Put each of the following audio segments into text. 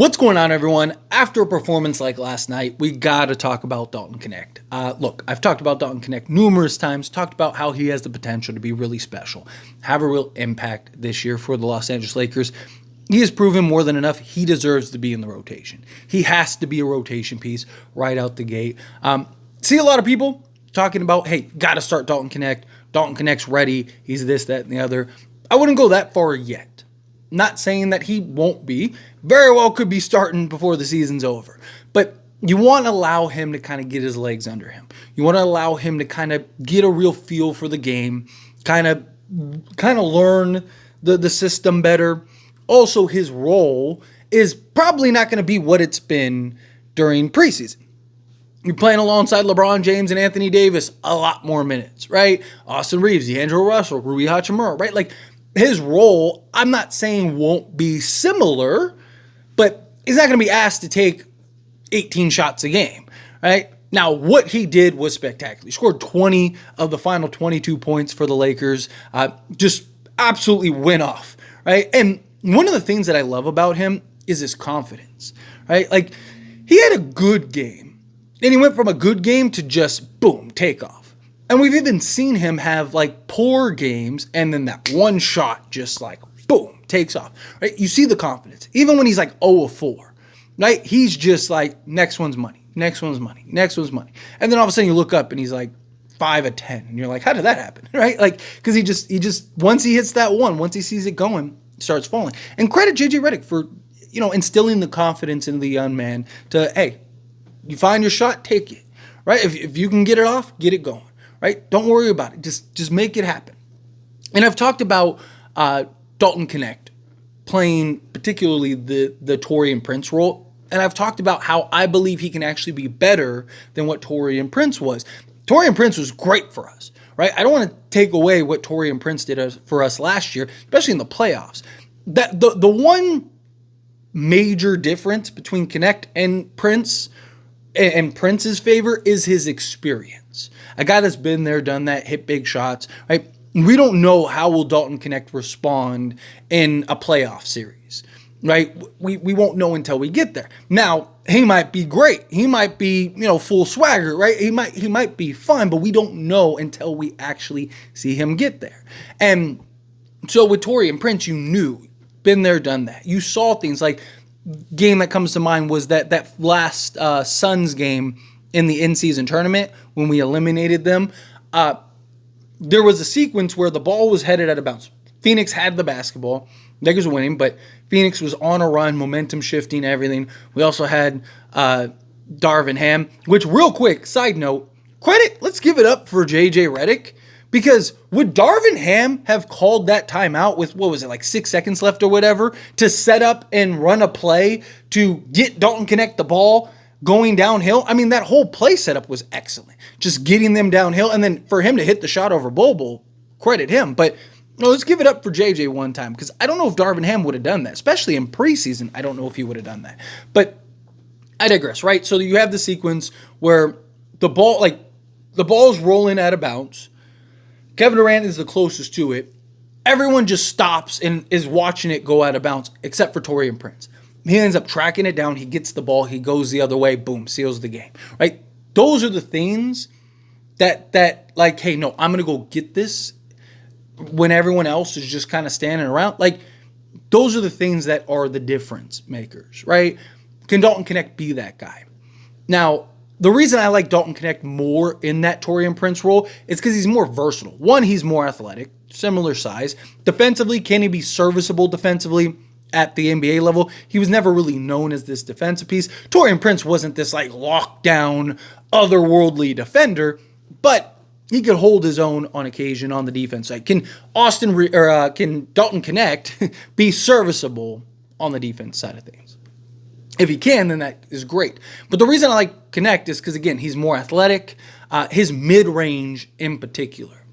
What's going on, everyone? After a performance like last night, we got to talk about Dalton Knecht. Look, I've talked about Dalton Knecht numerous times, talked about how he has the potential to be really special, have a real impact this year for the Los Angeles Lakers. He has proven more than enough. He deserves to be in the rotation. He has to be a rotation piece right out the gate. See a lot of people talking about, hey, got to start Dalton Knecht. Dalton Knecht's ready. He's this, that, and the other. I wouldn't go that far yet. Not saying that he won't be. Very well could be starting before the season's over. But you want to allow him to kind of get his legs under him. You want to allow him to kind of get a real feel for the game, kind of learn the system better. Also, his role is probably not going to be what it's been during preseason. You're playing alongside LeBron James and Anthony Davis a lot more minutes, right? Austin Reeves, D'Angelo Russell, Rui Hachimura, right? Like, his role, I'm not saying won't be similar, but he's not going to be asked to take 18 shots a game, right? Now, what he did was spectacular. He scored 20 of the final 22 points for the Lakers. Just absolutely went off, right? And one of the things that I love about him is his confidence, right? Like, he had a good game, and he went from a good game to just, boom, take off. And we've even seen him have like poor games and then that one shot just like boom, takes off, right? You see the confidence. Even when he's like 0 of 4, right? He's just like, next one's money, next one's money, next one's money. And then all of a sudden you look up and he's like 5 of 10. And you're like, how did that happen, right? Like, because he just, once he hits that one, once he sees it going, starts falling. And credit JJ Redick for, instilling the confidence in the young man to, hey, you find your shot, take it, right? If you can get it off, get it going. Right? Don't worry about it. Just make it happen. And I've talked about Dalton Knecht playing particularly the Taurean Prince role. And I've talked about how I believe he can actually be better than what Taurean Prince was. Taurean Prince was great for us, right? I don't want to take away what Taurean Prince did for us last year, especially in the playoffs. That the one major difference between Knecht and Prince and Prince's favor is his experience. A guy that's been there, done that, hit big shots, right? We don't know how will Dalton Knecht respond in a playoff series, right? We won't know until we get there. Now, he might be great. He might be, full swagger, right? He might be fun, but we don't know until we actually see him get there. And so with Taurean Prince, you knew, been there, done that. You saw things like, game that comes to mind was that last Suns game in the in-season tournament when we eliminated them. There was a sequence where the ball was headed out of bounds. Phoenix had the basketball. Lakers were winning, but Phoenix was on a run, momentum shifting, everything. We also had Darvin Ham, which real quick, side note, credit, let's give it up for JJ Redick. Because would Darvin Ham have called that timeout with, 6 seconds left or whatever, to set up and run a play to get Dalton Knecht the ball going downhill? I mean, that whole play setup was excellent. Just getting them downhill, and then for him to hit the shot over Bobo, credit him. But let's give it up for JJ one time, because I don't know if Darvin Ham would have done that, especially in preseason. I don't know if he would have done that. But I digress, right? So you have the sequence where the ball's rolling out of bounds. Kevin Durant is the closest to it. Everyone just stops and is watching it go out of bounds, except for Taurean Prince. He ends up tracking it down. He gets the ball. He goes the other way. Boom, seals the game, right? Those are the things that like, hey, no, I'm going to go get this when everyone else is just kind of standing around. Like, those are the things that are the difference makers, right? Can Dalton Knecht be that guy? Now, the reason I like Dalton Knecht more in that Taurean Prince role is because he's more versatile. One, he's more athletic, similar size. Defensively, can he be serviceable defensively at the NBA level? He was never really known as this defensive piece. Taurean Prince wasn't this like lockdown, otherworldly defender, but he could hold his own on occasion on the defense side. Can Dalton Knecht be serviceable on the defense side of things? If he can, then that is great. But the reason I like Knecht is because, again, he's more athletic, his mid-range in particular.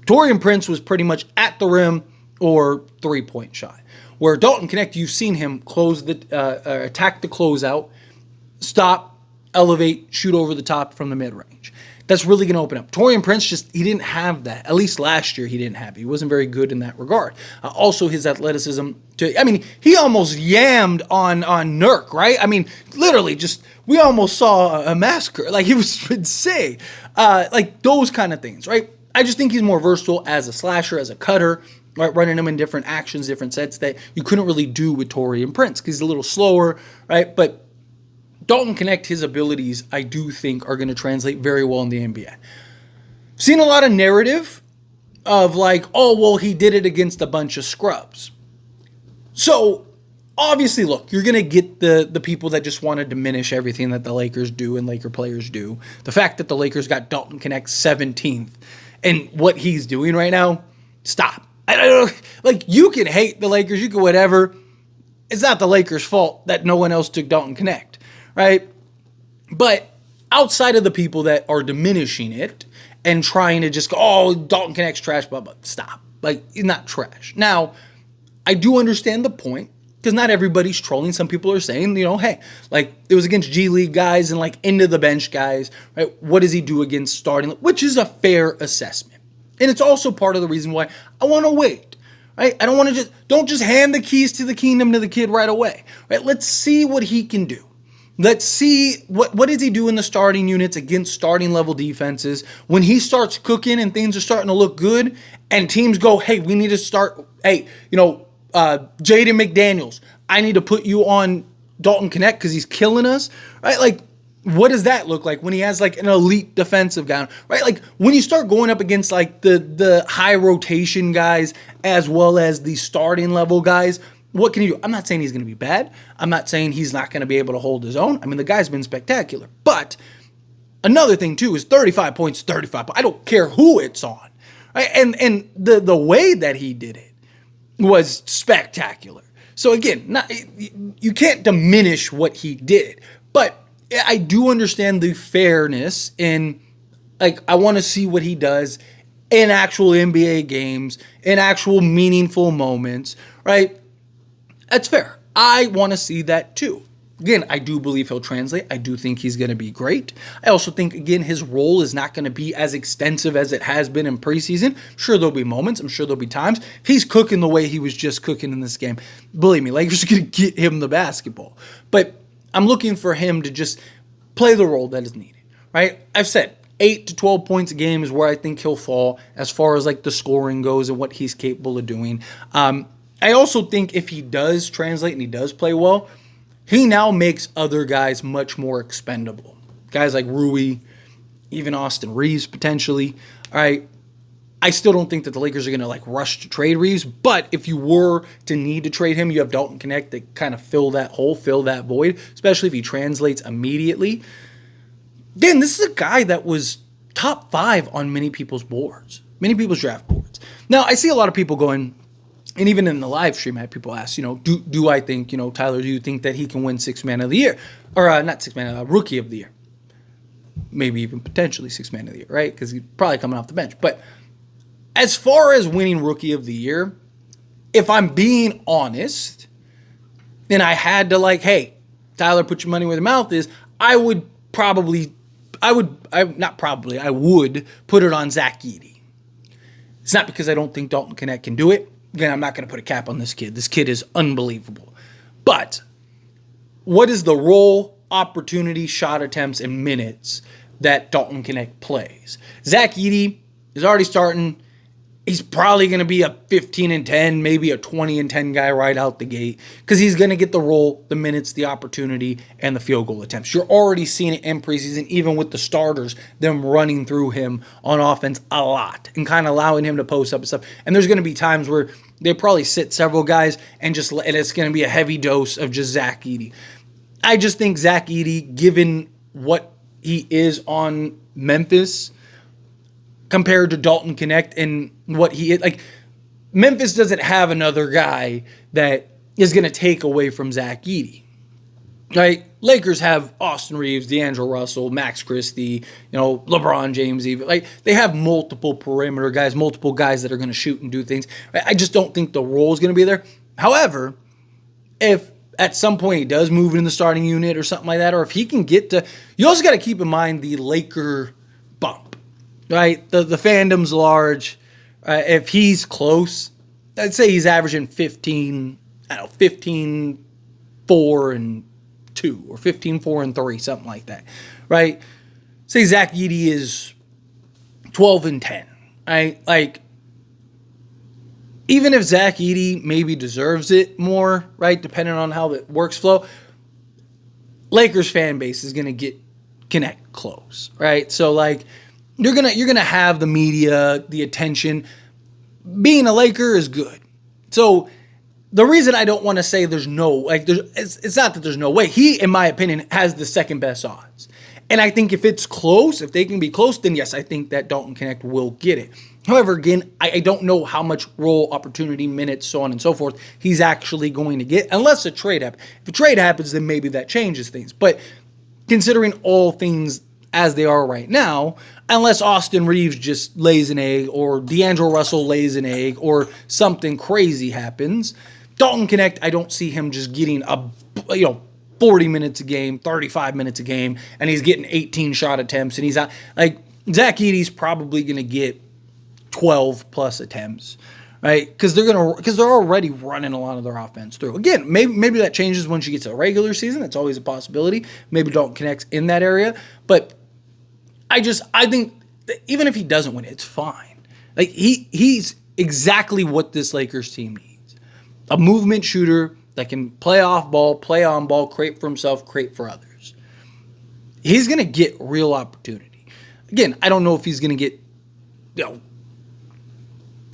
Taurean Prince was pretty much at the rim or three-point shot. Where Dalton Knecht, you've seen him attack the closeout, stop, elevate, shoot over the top from the mid-range. that's really going to open up. Taurean Prince he didn't have that. At least last year he didn't have it. He wasn't very good in that regard. Also his athleticism he almost yammed on Nurk, right? I mean, literally we almost saw a massacre. Like, it was insane. Like those kind of things, right? I just think he's more versatile as a slasher, as a cutter, right? Running him in different actions, different sets that you couldn't really do with Taurean Prince because he's a little slower, right? But Dalton Knecht, his abilities, I do think are going to translate very well in the NBA. Seen a lot of narrative of like, oh, well, he did it against a bunch of scrubs. So, obviously, look, you're going to get the people that just want to diminish everything that the Lakers do and Laker players do. The fact that the Lakers got Dalton Knecht 17th and what he's doing right now, stop. I don't know. Like, you can hate the Lakers, you can whatever. It's not the Lakers' fault that no one else took Dalton Knecht, right? But outside of the people that are diminishing it and trying to just go, oh, Dalton Knecht's trash, blah, blah, stop. Like, he's not trash. Now, I do understand the point, because not everybody's trolling. Some people are saying, hey, like, it was against G League guys and like into the bench guys, right? What does he do against starting? Which is a fair assessment. And it's also part of the reason why I want to wait, right? I don't want to don't just hand the keys to the kingdom to the kid right away, right? Let's see what he can do. Let's see what does he do in the starting units against starting level defenses. When he starts cooking and things are starting to look good and teams go, hey, we need to start, hey, Jaden McDaniels, I need to put you on Dalton Knecht because he's killing us, right? Like, what does that look like when he has like an elite defensive guy, right? Like, when you start going up against like the high rotation guys as well as the starting level guys, what can you do? I'm not saying he's going to be bad. I'm not saying he's not going to be able to hold his own. I mean, the guy's been spectacular. But another thing too is 35 points, 35 points. I don't care who it's on, right? And the way that he did it was spectacular. So again, you can't diminish what he did, but I do understand the fairness in, like, I want to see what he does in actual NBA games, in actual meaningful moments, right? That's fair. I want to see that too. Again, I do believe he'll translate. I do think he's going to be great. I also think, again, his role is not going to be as extensive as it has been in preseason. Sure, there'll be moments. I'm sure there'll be times. If he's cooking the way he was just cooking in this game, believe me, Lakers are going to get him the basketball. But I'm looking for him to just play the role that is needed, right? I've said 8 to 12 points a game is where I think he'll fall as far as like the scoring goes and what he's capable of doing. I also think if he does translate and he does play well, he now makes other guys much more expendable. Guys like Rui, even Austin Reeves potentially. All right. I still don't think that the Lakers are going to like rush to trade Reeves, but if you were to need to trade him, you have Dalton Knecht to kind of fill that hole, fill that void, especially if he translates immediately. Again, this is a guy that was top 5 on many people's boards, many people's draft boards. Now, I see a lot of people going, and even in the live stream, I had people ask, do I think, Tyler, do you think that he can win Sixth Man of the Year? Or not Sixth Man, Rookie of the Year. Maybe even potentially Sixth Man of the Year, right? Because he's probably coming off the bench. But as far as winning Rookie of the Year, if I'm being honest, and I had to like, hey, Tyler, put your money where the mouth is, I would put it on Zach Edey. It's not because I don't think Dalton Knecht can do it. Again, I'm not going to put a cap on this kid. This kid is unbelievable. But what is the role, opportunity, shot attempts, and minutes that Dalton Knecht plays? Zach Edey is already starting. He's probably going to be a 15-10, maybe a 20-10 guy right out the gate because he's going to get the role, the minutes, the opportunity, and the field goal attempts. You're already seeing it in preseason, even with the starters, them running through him on offense a lot and kind of allowing him to post up and stuff. And there's going to be times where they probably sit several guys and it's going to be a heavy dose of just Zach Edey. I just think Zach Edey, given what he is on Memphis, compared to Dalton Knecht and what he is. Like, Memphis doesn't have another guy that is going to take away from Zach Edey. Right? Lakers have Austin Reeves, D'Angelo Russell, Max Christie, LeBron James even. Like, they have multiple perimeter guys, multiple guys that are going to shoot and do things. I just don't think the role is going to be there. However, if at some point he does move in the starting unit or something like that, or if he can get to... You also got to keep in mind the Laker bump. right? The fandom's large. If he's close, I'd say he's averaging 15, I don't know, 15, 4 and 2 or 15, 4 and 3, something like that, right? Say Zach Edey is 12 and 10, right? Like, even if Zach Edey maybe deserves it more, right, depending on how the works flow, Lakers fan base is going to get Knecht close, right? So, like, you're gonna have the media, the attention. Being a Laker is good. So, the reason I don't want to say it's not that there's no way. He, in my opinion, has the second best odds. And I think if it's close, if they can be close, then yes, I think that Dalton Knecht will get it. However, again, I don't know how much role opportunity, minutes, so on and so forth, he's actually going to get, unless a trade happens. If a trade happens, then maybe that changes things. But considering all things as they are right now, unless Austin Reeves just lays an egg, or D'Angelo Russell lays an egg, or something crazy happens, Dalton Knecht, I don't see him just getting 40 minutes a game, 35 minutes a game, and he's getting 18 shot attempts, and he's out. Like, Zach Edey's probably going to get 12 plus attempts, right? Because they're already running a lot of their offense through. Again, maybe that changes once you get to a regular season. That's always a possibility. Maybe Dalton Knecht's in that area, but I think that even if he doesn't win, it's fine. Like, he's exactly what this Lakers team needs. A movement shooter that can play off ball, play on ball, create for himself, create for others. He's going to get real opportunity. Again, I don't know if he's going to get,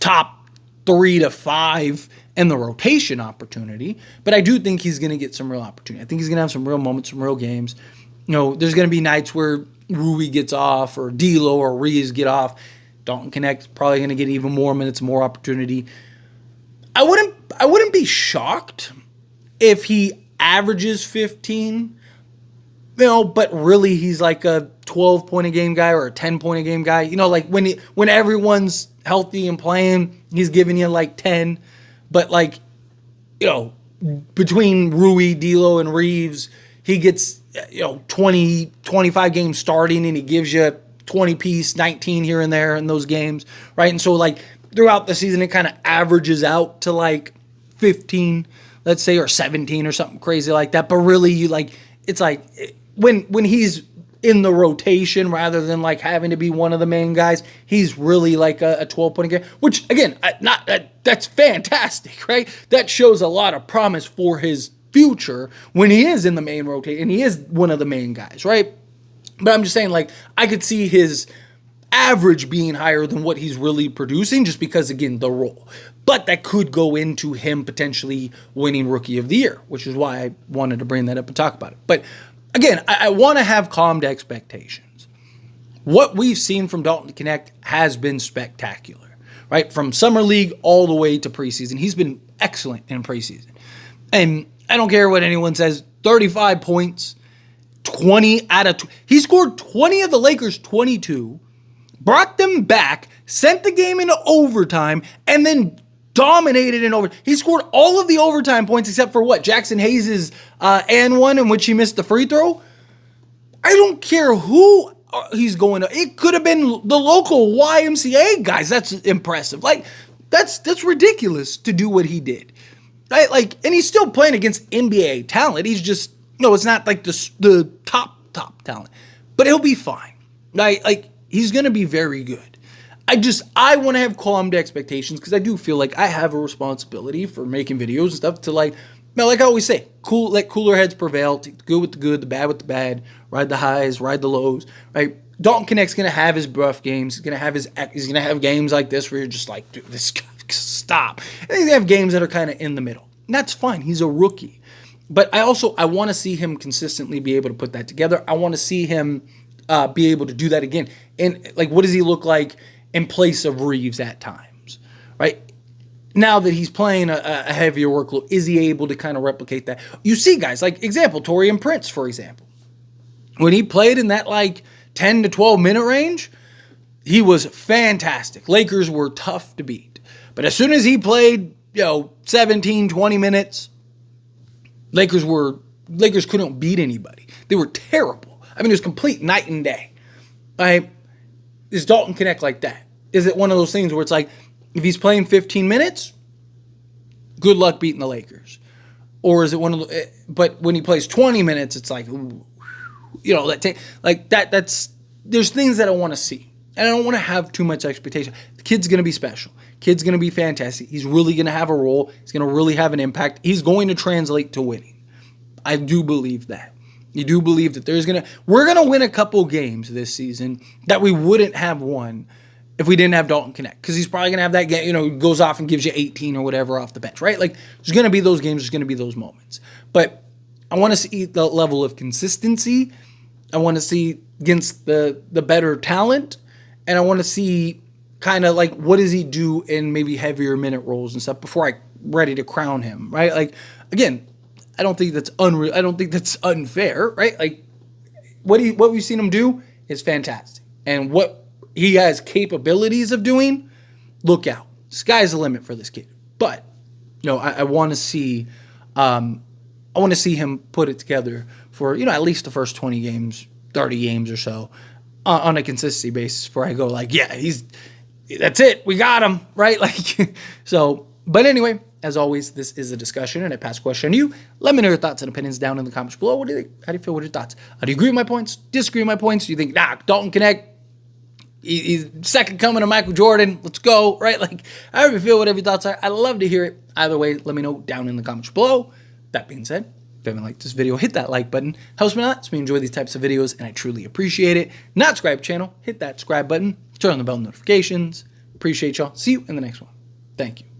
top 3 to 5 in the rotation opportunity, but I do think he's going to get some real opportunity. I think he's going to have some real moments, some real games. There's going to be nights where Rui gets off, or D'Lo or Reeves get off. Dalton Knecht's probably going to get even more minutes, more opportunity. I wouldn't be shocked if he averages 15, but really he's like a 12-point-a-game guy or a 10-point-a-game guy. Like when everyone's healthy and playing, he's giving you like 10. But between Rui, D'Lo, and Reeves, he gets 20, 25 games starting, and he gives you 20 piece, 19 here and there in those games, right? And so throughout the season, it kind of averages out to 15, let's say, or 17 or something crazy like that. But really, it's when he's in the rotation rather than having to be one of the main guys, he's really a 12-point game, which again, that's fantastic, right? That shows a lot of promise for his future when he is in the main rotation and he is one of the main guys, right? But I'm just saying, I could see his average being higher than what he's really producing just because, again, the role. But that could go into him potentially winning Rookie of the Year, which is why I wanted to bring that up and talk about it. But again, I want to have calmed expectations. What we've seen from Dalton Knecht has been spectacular, right? From Summer League all the way to preseason. He's been excellent in preseason. And I don't care what anyone says, 35 points, 20 out of... He scored 20 of the Lakers' 22, brought them back, sent the game into overtime, and then dominated in overtime. He scored all of the overtime points except for Jackson Hayes' and one in which he missed the free throw. I don't care who he's going to. It could have been the local YMCA guys. That's impressive. That's ridiculous to do what he did. Right? And he's still playing against NBA talent. He's just, it's not the top talent. But he'll be fine. Right? He's going to be very good. I want to have calmed expectations because I do feel like I have a responsibility for making videos and stuff to like I always say, let cooler heads prevail, take the good with the good, the bad with the bad, ride the highs, ride the lows, right? Dalton Knecht's going to have his rough games. He's going to have games like this where you're just like, dude, this guy, stop. And he's going to have games that are kind of in the middle. And that's fine. He's a rookie. But I want to see him consistently be able to put that together. I want to see him be able to do that again. And what does he look like in place of Reeves at times, right? Now that he's playing a heavier workload, is he able to kind of replicate that? You see guys example, Taurean Prince, for example. When he played in that 10 to 12 minute range, he was fantastic. Lakers were tough to beat. But as soon as he played, 17, 20 minutes, Lakers couldn't beat anybody. They were terrible. I mean, it was complete night and day. is Dalton Knecht like that? Is it one of those things where it's like, if he's playing 15 minutes, good luck beating the Lakers? Or is it one of the, but when he plays 20 minutes, it's like, ooh, that's, there's things that I want to see. And I don't want to have too much expectation. The kid's going to be special. Kid's going to be fantastic. He's really going to have a role. He's going to really have an impact. He's going to translate to winning. I do believe that. You do believe that we're going to win a couple games this season that we wouldn't have won if we didn't have Dalton Knecht. Because he's probably going to have that game, goes off and gives you 18 or whatever off the bench, right? Like, there's going to be those games. There's going to be those moments. But I want to see the level of consistency. I want to see against the better talent. And I want to see kind of like, what does he do in maybe heavier minute roles and stuff before I'm ready to crown him, right? Like, again, I don't think that's unreal. I don't think that's unfair, right? Like, what we've seen him do is fantastic. And what he has capabilities of doing, look out. Sky's the limit for this kid. But, I want to see, him put it together for, at least the first 20 games, 30 games or so, on a consistency basis, where I go like, yeah, that's it, we got him, right? Like, so, but anyway, as always, this is a discussion and I pass a question on you. Let me know your thoughts and opinions down in the comments below. What do you think? How do you feel with your thoughts? Do you agree with my points? Disagree with my points? Do you think, Dalton Knecht, he's second coming to Michael Jordan, let's go, right? Like, however you feel, whatever your thoughts are, I'd love to hear it. Either way, let me know down in the comments below. That being said, if you haven't liked this video, hit that like button. Helps me a lot. Lets me enjoy these types of videos, and I truly appreciate it. Not subscribe to the channel, hit that subscribe button, turn on the bell notifications. Appreciate y'all. See you in the next one. Thank you.